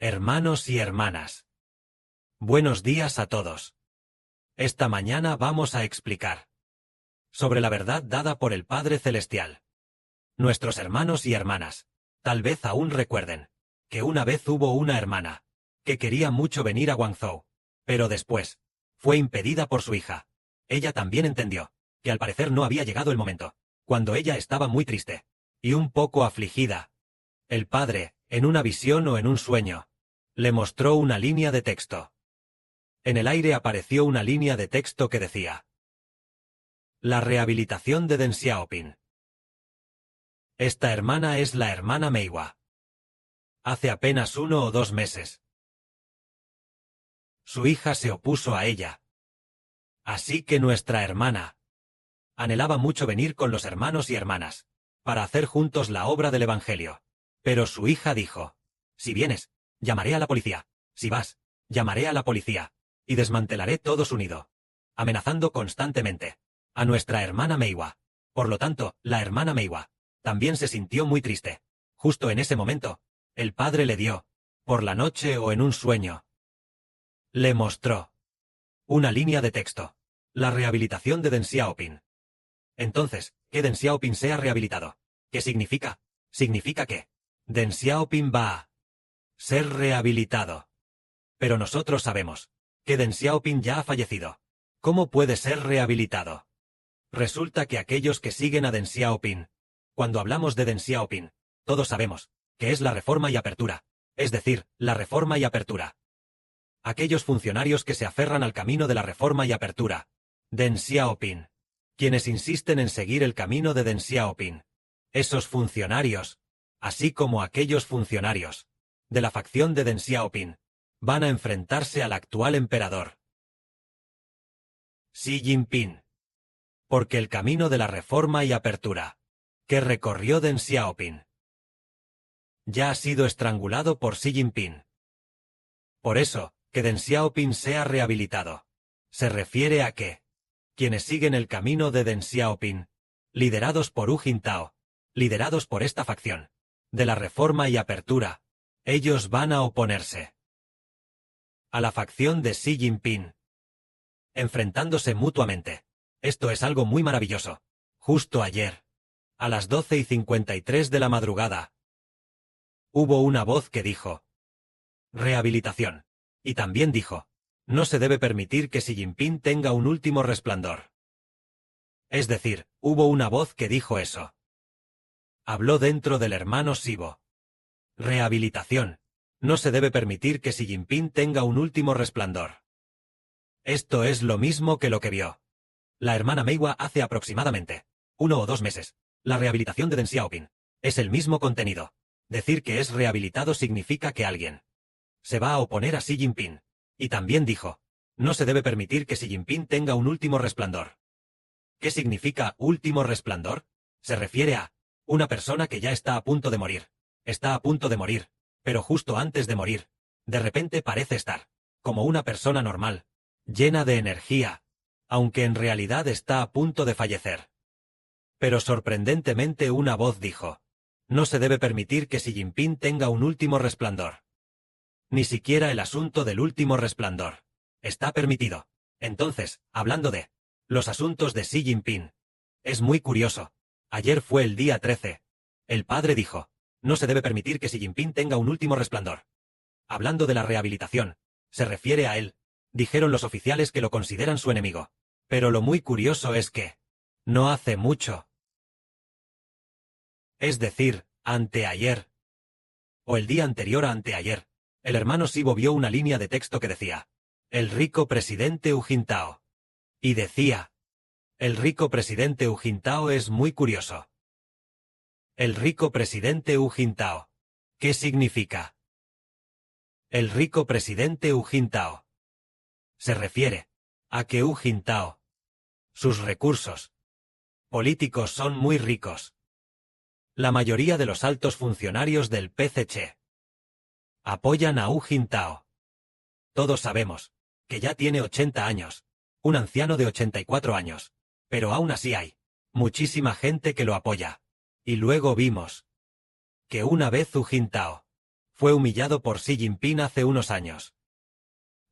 Hermanos y hermanas. Buenos días a todos. Esta mañana vamos a explicar sobre la verdad dada por el Padre Celestial. Nuestros hermanos y hermanas, tal vez aún recuerden, que una vez hubo una hermana, que quería mucho venir a Guangzhou, pero después, fue impedida por su hija. Ella también entendió, que al parecer no había llegado el momento, cuando ella estaba muy triste, y un poco afligida. El Padre, en una visión o en un sueño, le mostró una línea de texto. En el aire apareció una línea de texto que decía: La rehabilitación de Deng Xiaoping. Esta hermana es la hermana Meiwa. Hace apenas 1 o 2 meses. Su hija se opuso a ella. Así que nuestra hermana anhelaba mucho venir con los hermanos y hermanas, para hacer juntos la obra del Evangelio. Pero su hija dijo: Si vienes, llamaré a la policía. Si vas, llamaré a la policía, y desmantelaré todo su nido. Amenazando constantemente a nuestra hermana Meiwa. Por lo tanto, la hermana Meiwa también se sintió muy triste. Justo en ese momento, el Padre le dio, por la noche o en un sueño, le mostró una línea de texto: la rehabilitación de Deng Xiaoping. Entonces, que Deng Xiaoping sea rehabilitado. ¿Qué significa? Significa que Deng Xiaoping va a ser rehabilitado. Pero nosotros sabemos que Deng Xiaoping ya ha fallecido. ¿Cómo puede ser rehabilitado? Resulta que aquellos que siguen a Deng Xiaoping, cuando hablamos de Deng Xiaoping, todos sabemos que es la reforma y apertura, es decir, la reforma y apertura. Aquellos funcionarios que se aferran al camino de la reforma y apertura, Deng Xiaoping, quienes insisten en seguir el camino de Deng Xiaoping, esos funcionarios, así como aquellos funcionarios de la facción de Deng Xiaoping, van a enfrentarse al actual emperador, Xi Jinping. Porque el camino de la reforma y apertura que recorrió Deng Xiaoping ya ha sido estrangulado por Xi Jinping. Por eso, que Deng Xiaoping sea rehabilitado se refiere a que quienes siguen el camino de Deng Xiaoping, liderados por Hu Jintao, liderados por esta facción de la reforma y apertura, ellos van a oponerse a la facción de Xi Jinping, enfrentándose mutuamente. Esto es algo muy maravilloso. Justo ayer, a las 12:53 de la madrugada, hubo una voz que dijo: rehabilitación. Y también dijo: no se debe permitir que Xi Jinping tenga un último resplandor. Es decir, hubo una voz que dijo eso. Habló dentro del hermano Sibo. Rehabilitación. No se debe permitir que Xi Jinping tenga un último resplandor. Esto es lo mismo que lo que vio la hermana Meiwa hace aproximadamente 1 o 2 meses. La rehabilitación de Deng Xiaoping es el mismo contenido. Decir que es rehabilitado significa que alguien se va a oponer a Xi Jinping. Y también dijo: no se debe permitir que Xi Jinping tenga un último resplandor. ¿Qué significa último resplandor? Se refiere a una persona que ya está a punto de morir. Está a punto de morir, pero justo antes de morir, de repente parece estar como una persona normal, llena de energía, aunque en realidad está a punto de fallecer. Pero sorprendentemente una voz dijo: no se debe permitir que Xi Jinping tenga un último resplandor. Ni siquiera el asunto del último resplandor está permitido. Entonces, hablando de los asuntos de Xi Jinping, es muy curioso. Ayer fue el día 13. El Padre dijo: no se debe permitir que Xi Jinping tenga un último resplandor. Hablando de la rehabilitación, se refiere a él. Dijeron los oficiales que lo consideran su enemigo. Pero lo muy curioso es que no hace mucho, es decir, anteayer, o el día anterior a anteayer, el hermano Sibo vio una línea de texto que decía: el rico presidente Hu Jintao. Y decía: el rico presidente Hu Jintao es muy curioso. El rico presidente Hu Jintao. ¿Qué significa? El rico presidente Hu Jintao se refiere a que Hu Jintao, sus recursos políticos son muy ricos. La mayoría de los altos funcionarios del PCC apoyan a Hu Jintao. Todos sabemos que ya tiene 80 años, un anciano de 84 años, pero aún así hay muchísima gente que lo apoya. Y luego vimos que una vez Hu Jintao Fue humillado por Xi Jinping hace unos años.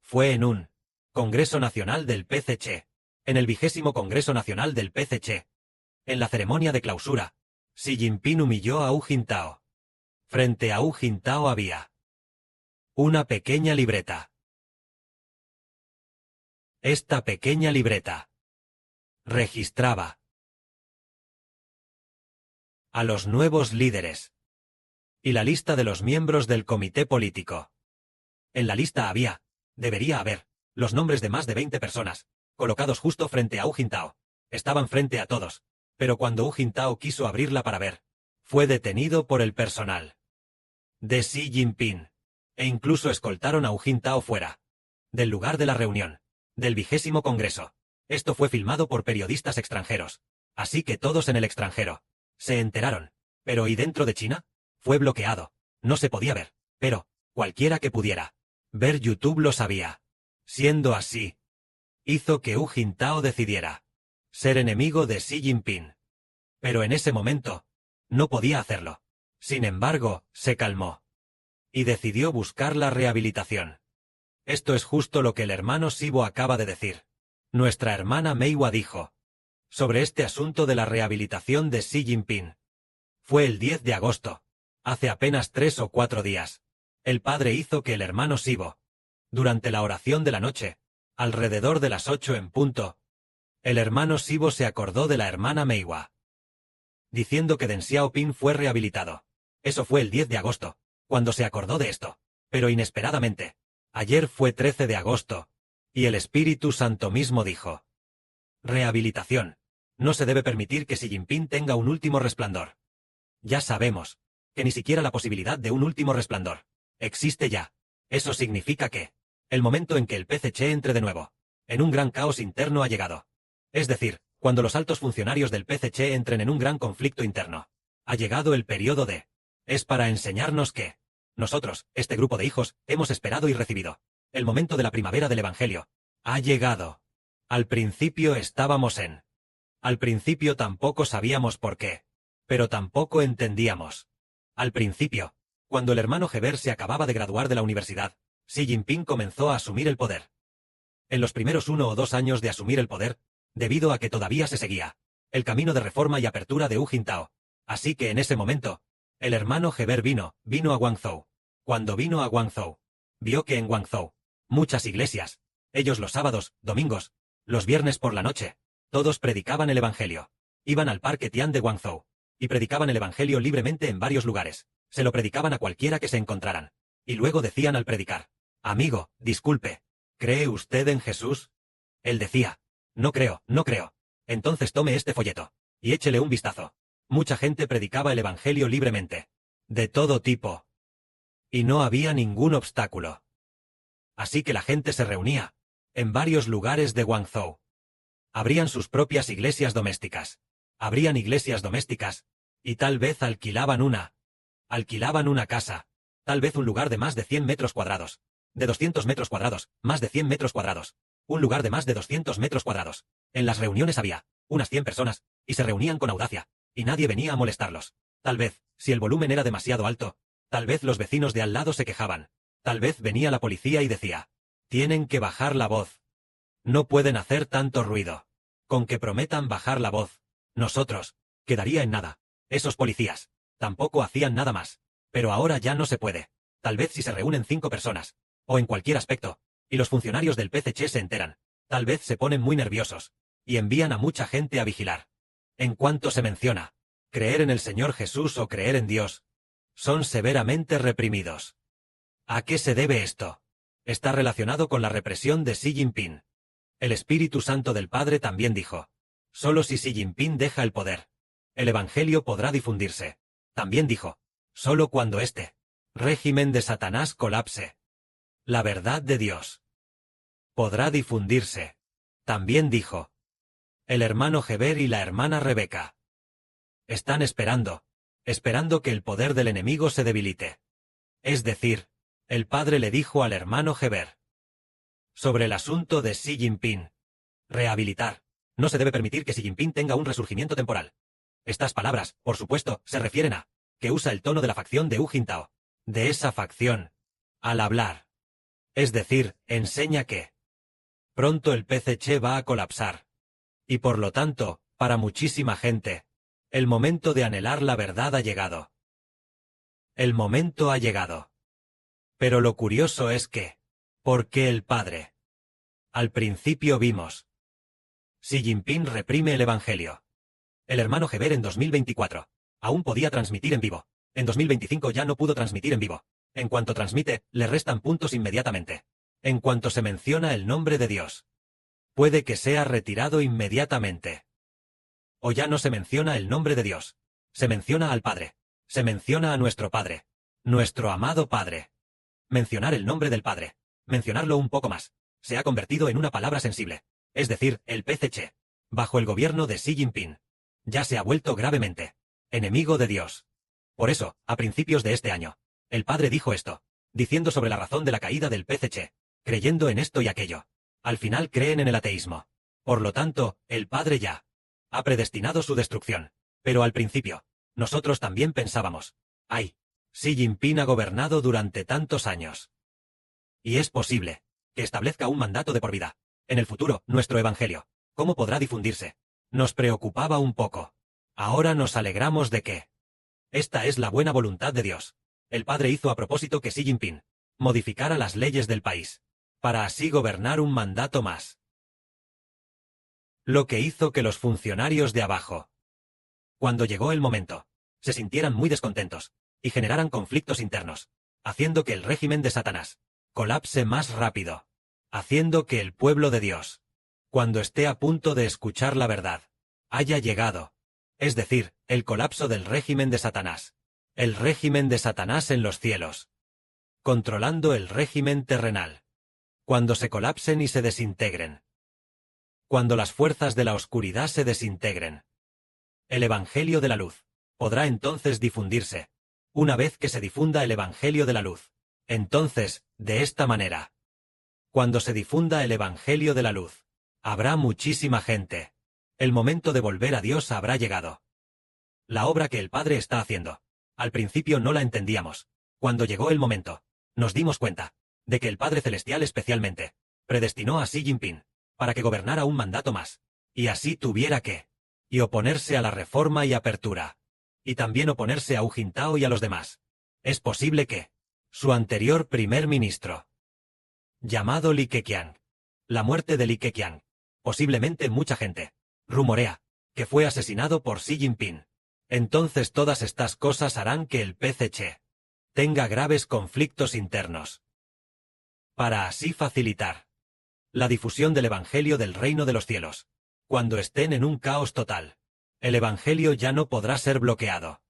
Fue en un Congreso Nacional del PCC, en el 20º Congreso Nacional del PCC. En la ceremonia de clausura, Xi Jinping humilló a Hu Jintao. Frente a Hu Jintao había una pequeña libreta. Esta pequeña libreta registraba a los nuevos líderes y la lista de los miembros del comité político. En la lista debería haber, los nombres de más de 20 personas, colocados justo frente a Hu Jintao. Estaban frente a todos, pero cuando Hu Jintao quiso abrirla para ver, fue detenido por el personal de Xi Jinping, e incluso escoltaron a Hu Jintao fuera del lugar de la reunión, del 20º Congreso. Esto fue filmado por periodistas extranjeros, así que todos en el extranjero se enteraron. Pero ¿y dentro de China? Fue bloqueado, no se podía ver, pero cualquiera que pudiera ver YouTube lo sabía. Siendo así, hizo que Hu Jintao decidiera ser enemigo de Xi Jinping. Pero en ese momento, no podía hacerlo. Sin embargo, se calmó y decidió buscar la rehabilitación. Esto es justo lo que el hermano Sibo acaba de decir. Nuestra hermana Meiwa dijo sobre este asunto de la rehabilitación de Xi Jinping. Fue el 10 de agosto, hace apenas 3 o 4 días. El padre hizo que el hermano Sibo, durante la oración de la noche, alrededor de las 8 en punto, el hermano Sibo se acordó de la hermana Meiwa, diciendo que Deng Xiaoping fue rehabilitado. Eso fue el 10 de agosto, cuando se acordó de esto. Pero inesperadamente, ayer fue 13 de agosto, y el Espíritu Santo mismo dijo: rehabilitación. No se debe permitir que Xi Jinping tenga un último resplandor. Ya sabemos que ni siquiera la posibilidad de un último resplandor existe ya. Eso significa que el momento en que el PCC entre de nuevo en un gran caos interno ha llegado. Es decir, cuando los altos funcionarios del PCC entren en un gran conflicto interno. Ha llegado el periodo de. Es para enseñarnos que nosotros, este grupo de hijos, hemos esperado y recibido. El momento de la primavera del Evangelio ha llegado. Al principio estábamos en. Al principio tampoco sabíamos por qué. Pero tampoco entendíamos. Al principio, cuando el hermano Heber se acababa de graduar de la universidad, Xi Jinping comenzó a asumir el poder. En los primeros 1 o 2 años de asumir el poder, debido a que todavía se seguía el camino de reforma y apertura de Hu Jintao. Así que en ese momento, el hermano Heber vino a Guangzhou. Cuando vino a Guangzhou, vio que en Guangzhou, muchas iglesias, ellos los sábados, domingos, los viernes por la noche, todos predicaban el Evangelio. Iban al parque Tian de Guangzhou y predicaban el Evangelio libremente en varios lugares. Se lo predicaban a cualquiera que se encontraran. Y luego decían al predicar: amigo, disculpe, ¿cree usted en Jesús? Él decía: no creo, no creo. Entonces tome este folleto y échele un vistazo. Mucha gente predicaba el Evangelio libremente. De todo tipo. Y no había ningún obstáculo. Así que la gente se reunía en varios lugares de Guangzhou. Abrían sus propias iglesias domésticas. Abrían iglesias domésticas, y tal vez alquilaban una casa, tal vez un lugar de más de 100 metros cuadrados, de 200 metros cuadrados, más de 100 metros cuadrados, un lugar de más de 200 metros cuadrados. En las reuniones había unas 100 personas, y se reunían con audacia, y nadie venía a molestarlos. Tal vez, si el volumen era demasiado alto, tal vez los vecinos de al lado se quejaban, tal vez venía la policía y decía: tienen que bajar la voz. No pueden hacer tanto ruido. Con que prometan bajar la voz, nosotros, quedaría en nada. Esos policías tampoco hacían nada más. Pero ahora ya no se puede. Tal vez si se reúnen 5 personas, o en cualquier aspecto, y los funcionarios del PCC se enteran, tal vez se ponen muy nerviosos, y envían a mucha gente a vigilar. En cuanto se menciona creer en el Señor Jesús o creer en Dios, son severamente reprimidos. ¿A qué se debe esto? Está relacionado con la represión de Xi Jinping. El Espíritu Santo del Padre también dijo: solo si Xi Jinping deja el poder, el Evangelio podrá difundirse. También dijo: solo cuando este régimen de Satanás colapse, la verdad de Dios podrá difundirse. También dijo: el hermano Heber y la hermana Rebeca están esperando que el poder del enemigo se debilite. Es decir, el padre le dijo al hermano Heber sobre el asunto de Xi Jinping: rehabilitar. No se debe permitir que Xi Jinping tenga un resurgimiento temporal. Estas palabras, por supuesto, se refieren a que usa el tono de la facción de Hu Jintao. de esa facción, al hablar. Es decir, enseña que pronto el PCC va a colapsar. Y por lo tanto, para muchísima gente, el momento de anhelar la verdad ha llegado. El momento ha llegado. Pero lo curioso es que, ¿por qué el padre? Al principio vimos. Xi Jinping reprime el Evangelio. El hermano Heber en 2024. Aún podía transmitir en vivo. En 2025 ya no pudo transmitir en vivo. En cuanto transmite, le restan puntos inmediatamente. En cuanto se menciona el nombre de Dios, puede que sea retirado inmediatamente. O ya no se menciona el nombre de Dios. Se menciona al Padre. Se menciona a nuestro Padre. Nuestro amado Padre. Mencionar el nombre del Padre. Mencionarlo un poco más. Se ha convertido en una palabra sensible. Es decir, el PCC. Bajo el gobierno de Xi Jinping. Ya se ha vuelto gravemente enemigo de Dios. Por eso, a principios de este año, el Padre dijo esto, diciendo sobre la razón de la caída del PCC, creyendo en esto y aquello. Al final creen en el ateísmo. Por lo tanto, el Padre ya ha predestinado su destrucción. Pero al principio, nosotros también pensábamos, ¡ay! Xi Jinping ha gobernado durante tantos años. Y es posible que establezca un mandato de por vida. En el futuro, nuestro Evangelio, ¿cómo podrá difundirse? Nos preocupaba un poco. Ahora nos alegramos de que esta es la buena voluntad de Dios. El Padre hizo a propósito que Xi Jinping modificara las leyes del país, para así gobernar un mandato más. Lo que hizo que los funcionarios de abajo, cuando llegó el momento, se sintieran muy descontentos, y generaran conflictos internos, haciendo que el régimen de Satanás colapse más rápido, haciendo que el pueblo de Dios, cuando esté a punto de escuchar la verdad, haya llegado. Es decir, el colapso del régimen de Satanás. El régimen de Satanás en los cielos. Controlando el régimen terrenal. Cuando se colapsen y se desintegren. Cuando las fuerzas de la oscuridad se desintegren. El Evangelio de la Luz podrá entonces difundirse. Una vez que se difunda el Evangelio de la Luz. Entonces, de esta manera. Cuando se difunda el Evangelio de la Luz, habrá muchísima gente. El momento de volver a Dios habrá llegado. La obra que el Padre está haciendo. Al principio no la entendíamos. Cuando llegó el momento, nos dimos cuenta de que el Padre Celestial especialmente predestinó a Xi Jinping para que gobernara un mandato más, y así tuviera que y oponerse a la reforma y apertura, y también oponerse a Hu Jintao y a los demás. Es posible que su anterior primer ministro, llamado Li Keqiang, la muerte de Li Keqiang, posiblemente mucha gente rumorea que fue asesinado por Xi Jinping. Entonces todas estas cosas harán que el PCC tenga graves conflictos internos, para así facilitar la difusión del Evangelio del Reino de los Cielos. Cuando estén en un caos total, el Evangelio ya no podrá ser bloqueado.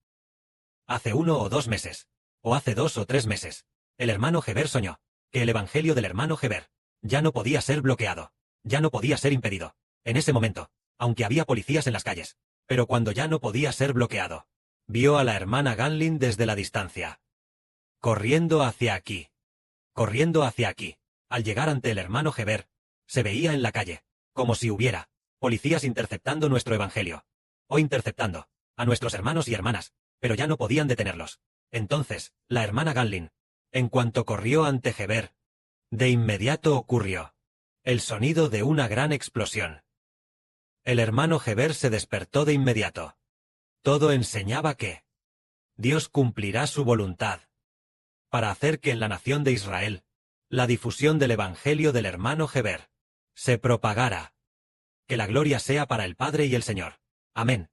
Hace 1 o 2 meses, o hace 2 o 3 meses, el hermano Heber soñó que el Evangelio del hermano Heber ya no podía ser bloqueado, ya no podía ser impedido. En ese momento, aunque había policías en las calles, pero cuando ya no podía ser bloqueado, vio a la hermana Ganlin desde la distancia. Corriendo hacia aquí. Corriendo hacia aquí. Al llegar ante el hermano Heber, se veía en la calle, como si hubiera policías interceptando nuestro Evangelio. O interceptando a nuestros hermanos y hermanas, pero ya no podían detenerlos. Entonces, la hermana Ganlin, en cuanto corrió ante Heber, de inmediato ocurrió el sonido de una gran explosión. El hermano Heber se despertó de inmediato. Todo enseñaba que Dios cumplirá su voluntad para hacer que en la nación de Israel la difusión del Evangelio del hermano Heber se propagara. Que la gloria sea para el Padre y el Señor. Amén.